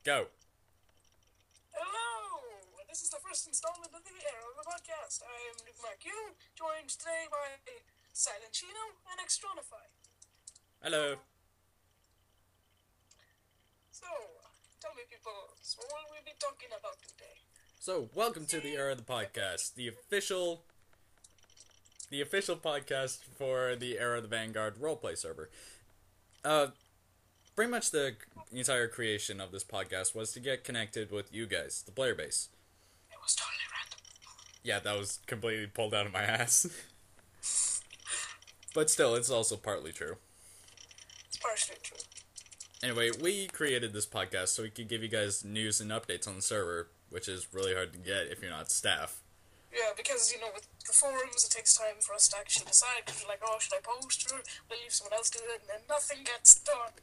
Go. Hello! This is the first installment of the Era of the Podcast. I am Luke Mark Yu, joined today by Silent Chino and Extronify. Hello. So, tell me people, so what will we be talking about today? So, welcome to the Era of the Podcast, the official podcast for the Era of the Vanguard roleplay server. Pretty much the entire creation of this podcast was to get connected with you guys, the player base. It was totally random. Yeah, that was completely pulled out of my ass. But still, it's also partly true. It's partially true. Anyway, we created this podcast so we could give you guys news and updates on the server, which is really hard to get if you're not staff. Yeah, because, with the forums, it takes time for us to actually decide, because you're like, oh, should I post, or will leave someone else do it, and then nothing gets done.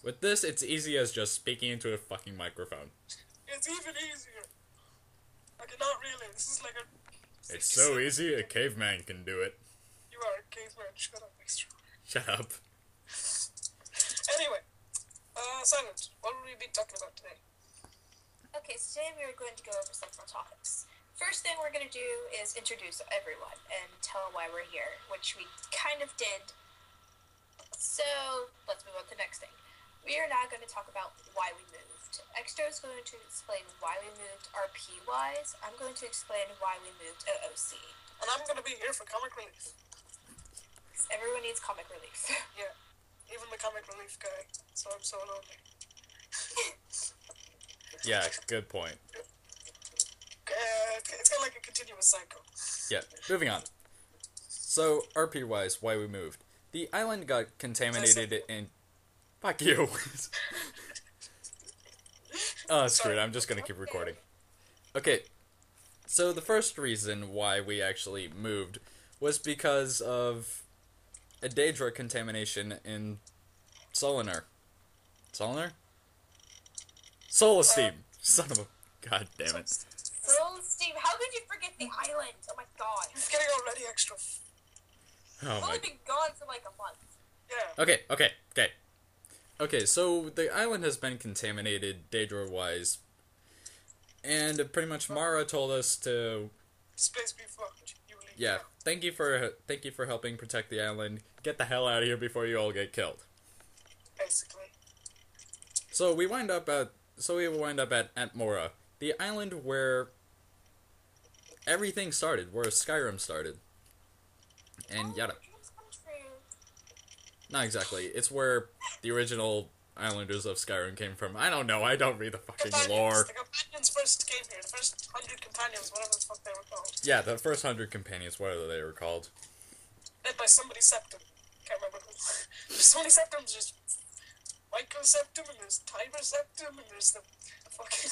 With this, it's easy as just speaking into a fucking microphone. It's even easier. Not really, this is like a... It's so easy, a caveman can do it. You are a caveman, shut up, extra. Shut up. Anyway, Silent, what will we be talking about today? Okay, so today we are going to go over several topics. First thing we're going to do is introduce everyone and tell why we're here, which we kind of did. So, let's move on to the next thing. We are now going to talk about why we moved. Extra is going to explain why we moved RP-wise. I'm going to explain why we moved OOC. And I'm going to be here for comic relief. Everyone needs comic relief. Yeah, even the comic relief guy, so I'm so lonely. Yeah, good point. It's kind of like a continuous cycle. Yeah, moving on. So, RP-wise, why we moved. The island got contaminated in... Fuck you. Oh, screw it, I'm just gonna keep recording. Okay, so the first reason why we actually moved was because of a Daedra contamination in Solinar. Solinar? Solesteam! Son of a... God damn it. Steve, how could you forget the island? Oh my god. You're getting already extra. Oh We've my... only been gone for like a month. Yeah. Okay, so the island has been contaminated Daedra-wise, and pretty much Mara told us to... Space be fucked. You leave. Yeah, thank you for helping protect the island. Get the hell out of here before you all get killed. Basically. So we wind up at Atmora, the island where everything started, where Skyrim started. And yada. Not exactly. It's where the original islanders of Skyrim came from. I don't know. I don't read the fucking lore. The companions first came here. The first 100 companions, whatever the fuck they were called. Yeah, the first 100 companions, whatever they were called. Led by somebody Septum. Can't remember who. There's so many Septums. There's Michael Septum, and there's Tiber Septum, and there's the fucking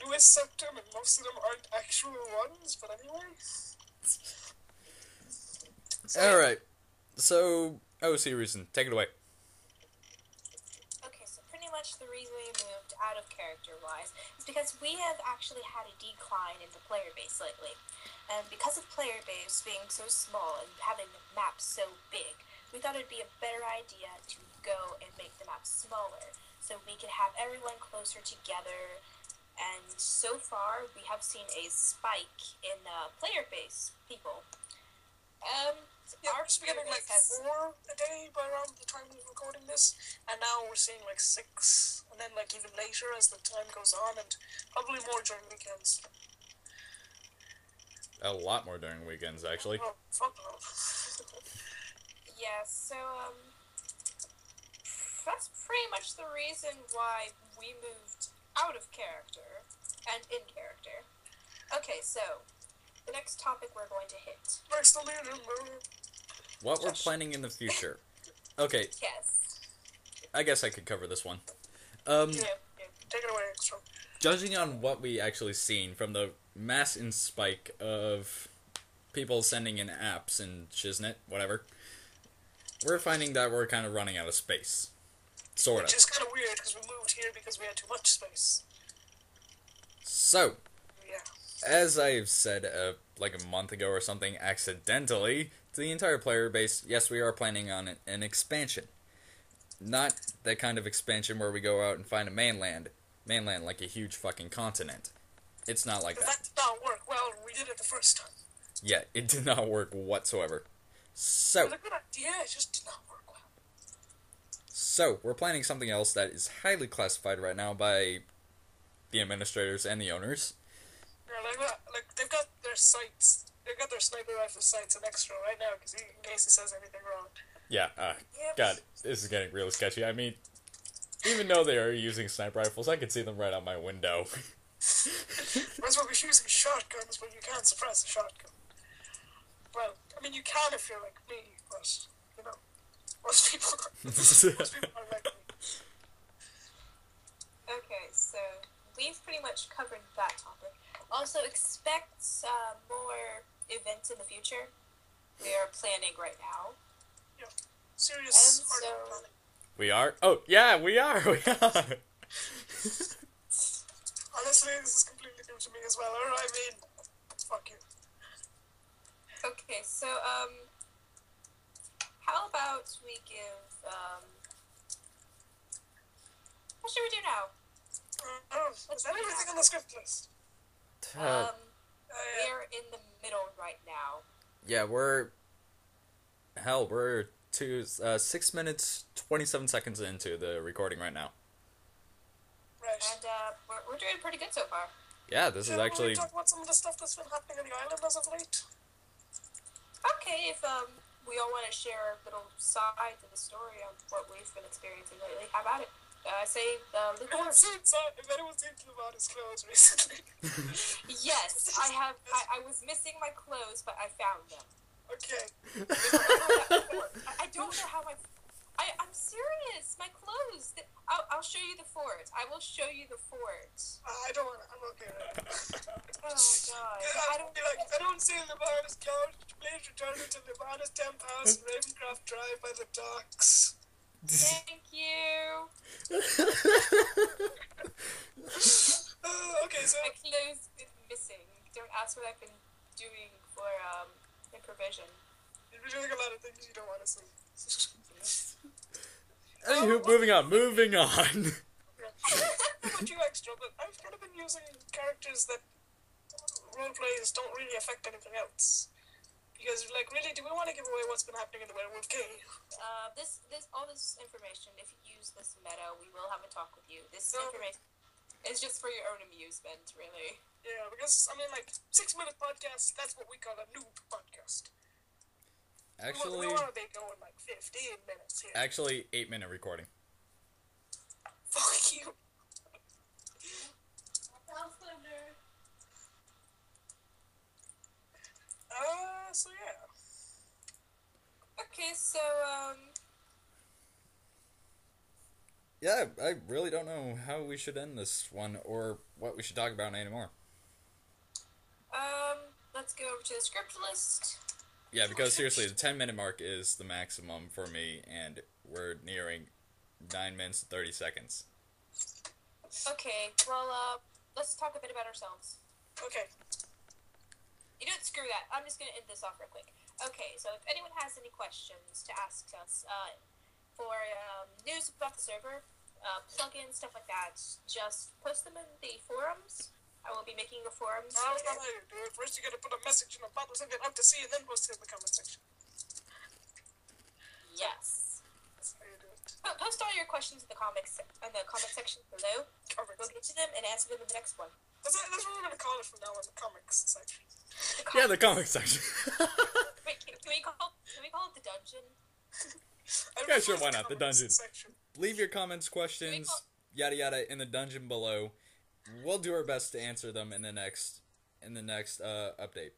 Lewis Septum, and most of them aren't actual ones, but anyway. Alright. So, OC reason. Take it away. Okay, so pretty much the reason we moved out of character-wise is because we have actually had a decline in the player base lately. And because of player base being so small and having the maps so big, we thought it'd be a better idea to go and make the map smaller, so we could have everyone closer together. And so far, we have seen a spike in player base people. Yeah, Our we're just getting like 4 a day by around the time we're recording this, and now we're seeing like 6, and then like even later as the time goes on, and probably more during weekends. A lot more during weekends, actually. Oh, fuck no. Yeah, so, that's pretty much the reason why we moved out of character and in character. Okay, so, the next topic we're going to hit. Next to leader, man. What we're planning in the future. Okay, Yes. I guess I could cover this one. Yeah, take it away, extra. Judging on what we actually seen from the mass and spike of people sending in apps and shiznit, whatever, we're finding that we're kind of running out of space. Sort of. Which is kind of weird, because we moved here because we had too much space. So, Yeah. as I've said like a month ago or something, accidentally, to the entire player base, yes, we are planning on an expansion. not that kind of expansion where we go out and find a mainland like a huge fucking continent. It's not like that. That did not work well. We did it the first time. Yeah, it did not work whatsoever. It So, was a good idea. It just did not work well. we're planning something else that is highly classified right now by the administrators and the owners. Yeah, like they've got their sights. They've got their sniper rifle sights an extra right now because in case he says anything wrong. Yeah, Yep. God, this is getting real sketchy. I mean, even though they are using sniper rifles, I can see them right out my window. That's why we're using shotguns, but you can't suppress a shotgun. Well, I mean, you can if you're like me, but, you know, most people are like me. Okay, so we've pretty much covered that topic. Also, expect more events in the future. We are planning right now. Serious And hard so- planning. We are? Oh, yeah, we are. Honestly, this is completely new to me as well. Or, I mean, fuck you. Okay, so how about we give what should we do now? Oh, is that everything on the script list? Uh, We're in the middle right now. yeah, we're 6 minutes, 27 seconds into the recording right now. Right. And we're doing pretty good so far. Yeah, this is Shall actually... we talk about some of the stuff that's been happening on the island as of late? Okay, if we all want to share a little side to the story of what we've been experiencing lately, how about it? Luke. If anyone's seen Lavada's clothes recently. Yes, I have. I was missing my clothes, but I found them. Okay. I don't know how I'm serious. My clothes. I'll show you the fort. I will show you the fort. I don't want to. I'm okay with it. Oh my god. I don't see Lavada's couch. Please return it to Lavada's temp house in Ravencroft Drive by the docks. Thank you. Okay, so My clothes been missing. Don't ask what I've been doing for improvisation. you're doing a lot of things you don't want to see. Anywho, moving on. Not much extra, but I've kind of been using characters that roleplays don't really affect anything else. Because, like, really, do we want to give away what's been happening in the Werewolf Cave? All this information, if you use this meta, we will have a talk with you. This No. information is just for your own amusement, really. Yeah, because, I mean, like, 6-minute podcast, that's what we call a noob podcast. Actually, We want to be going, like, 15 minutes here. 8-minute recording. Fuck you. So yeah. Okay, so Yeah, I really don't know how we should end this one or what we should talk about anymore. let's go over to the script list. Yeah, because seriously, the 10-minute mark is the maximum for me, and we're nearing 9 minutes and 30 seconds. Okay, well, let's talk a bit about ourselves. Okay. You know what, screw that. I'm just gonna end this off real quick. Okay, so if anyone has any questions to ask us, for news about the server, plugins, stuff like that, just post them in the forums. I will be making a forum. No, that's not how you do it. First you gotta put a message in a bottle, send it out to sea, and then post it in the comment section. Yes. That's how you do it. Post all your questions in the comment section below. Comics. We'll get to them and answer them in the next one. That's what we're gonna call it from now on, the comics section. Yeah, the comic section. Wait, can we call it the dungeon? Yeah, sure, why not? The dungeon. Section. Leave your comments, questions, yada yada, in the dungeon below. We'll do our best to answer them in the next update.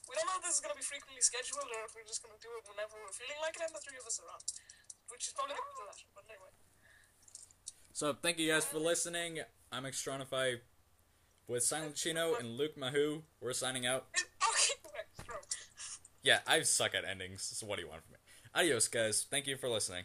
We don't know if this is gonna be frequently scheduled or if we're just gonna do it whenever we're feeling like it and the three of us are on. Which is probably gonna be the latter, but anyway. So, thank you guys for listening. I'm Extronify with Silent Chino and Luke Mahoo. We're signing out. Okay, bro. Yeah, I suck at endings, so what do you want from me? Adios, guys. Thank you for listening.